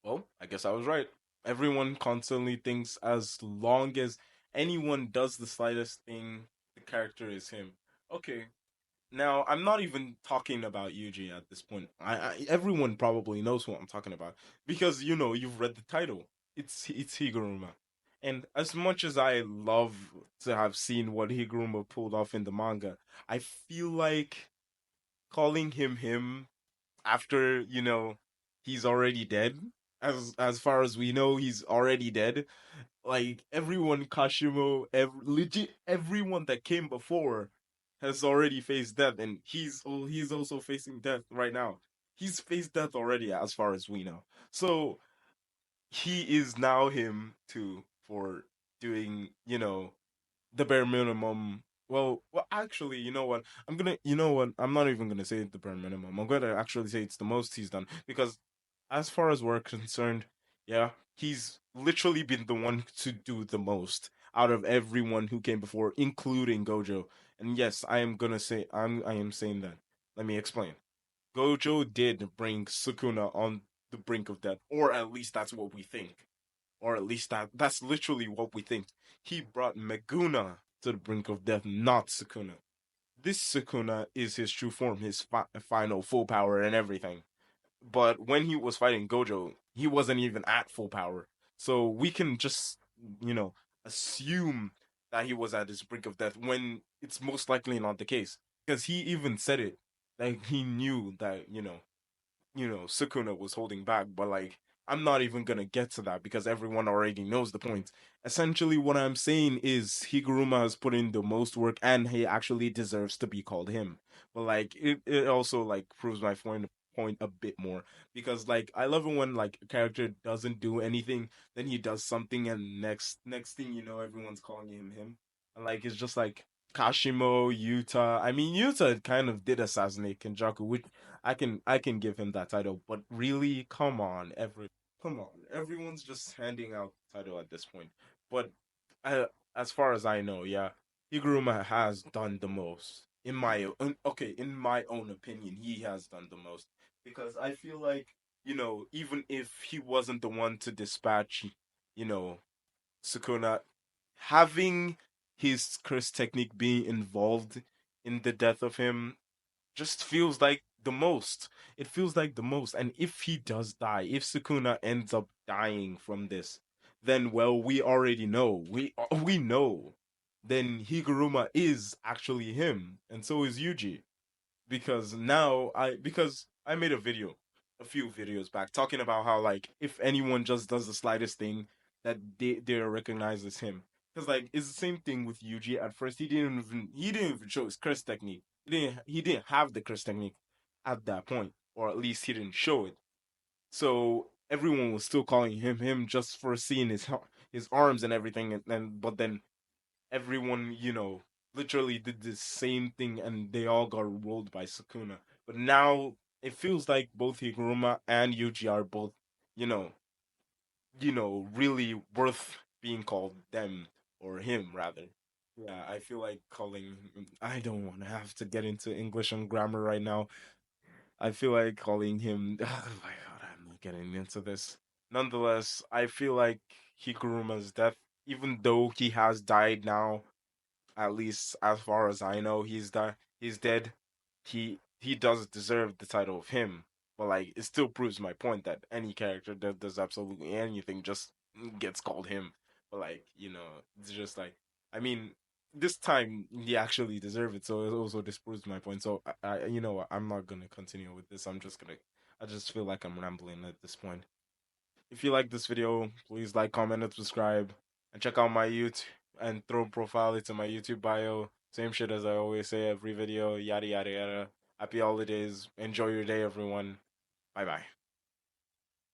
Well, I guess I was right. Everyone constantly thinks as long as anyone does the slightest thing, the character is him. Okay. Now, I'm not even talking about Yuji at this point. Everyone probably knows what I'm talking about because you've read the title. It's Higuruma. And as much as I love to have seen what Higuruma pulled off in the manga, I feel like calling him after he's already dead. As far as we know, he's already dead. Like everyone, Kashimo, legit everyone that came before has already faced death, and he's also facing death right now. He's faced death already, as far as we know. So he is now him too for doing the bare minimum. Well, actually, you know what? I'm not even gonna say the bare minimum. I'm gonna actually say it's the most he's done because, as far as we're concerned, yeah, he's literally been the one to do the most out of everyone who came before, including Gojo. And yes, I am saying that. Let me explain. Gojo did bring Sukuna on the brink of death, or at least that's what we think, or at least that's literally what we think. He brought Meguna to the brink of death, not Sukuna. This Sukuna is his true form, his final full power and everything. But when he was fighting Gojo, he wasn't even at full power. So we can just, you know, assume that he was at his brink of death when it's most likely not the case. Because he even said it. Like he knew that, Sukuna was holding back, but like I'm not even gonna get to that because everyone already knows the point. Essentially, what I'm saying is Higuruma has put in the most work and he actually deserves to be called him. But like it also like proves my point a bit more because like I love it when like a character doesn't do anything, then he does something and next thing you know everyone's calling him. And like it's just like Kashimo, Yuta. I mean Yuta kind of did assassinate Kenjaku, which I can give him that title, but really, come on, everyone's just handing out the title at this point. But as far as I know, yeah, Higuruma has done the most in my own opinion, he has done the most because I feel like even if he wasn't the one to dispatch, you know, Sukuna, having his curse technique being involved in the death of him just feels like the most. It feels like the most. And if he does die, if Sukuna ends up dying from this, then well, we already know. We know. Then Higuruma is actually him, and so is Yuji. Because I made a few videos back, talking about how like if anyone just does the slightest thing, that they're recognized as him. Because like it's the same thing with Yuji. At first, he didn't even show his curse technique. He didn't have the curse technique at that point, or at least he didn't show it. So everyone was still calling him just for seeing his arms and everything, and then but then everyone, literally did the same thing and they all got rolled by Sukuna. But now it feels like both Higuruma and Yuji are both, you know, really worth being called them or him rather. Yeah, I feel like calling I don't want to have to get into English and grammar right now. I feel like calling him oh my god, I'm not getting into this. Nonetheless, I feel like Higuruma's death, even though he has died now, at least as far as I know, he's dead. He does deserve the title of him, but like it still proves my point that any character that does absolutely anything just gets called him. But like it's just like I mean, this time he actually deserved it, so it also disproves my point. So what, I'm not gonna continue with this. I just feel like I'm rambling at this point. If you like this video, please like, comment, and subscribe. And check out my YouTube and throw profile into my YouTube bio. Same shit as I always say every video, yada yada yada. Happy holidays. Enjoy your day, everyone. Bye bye.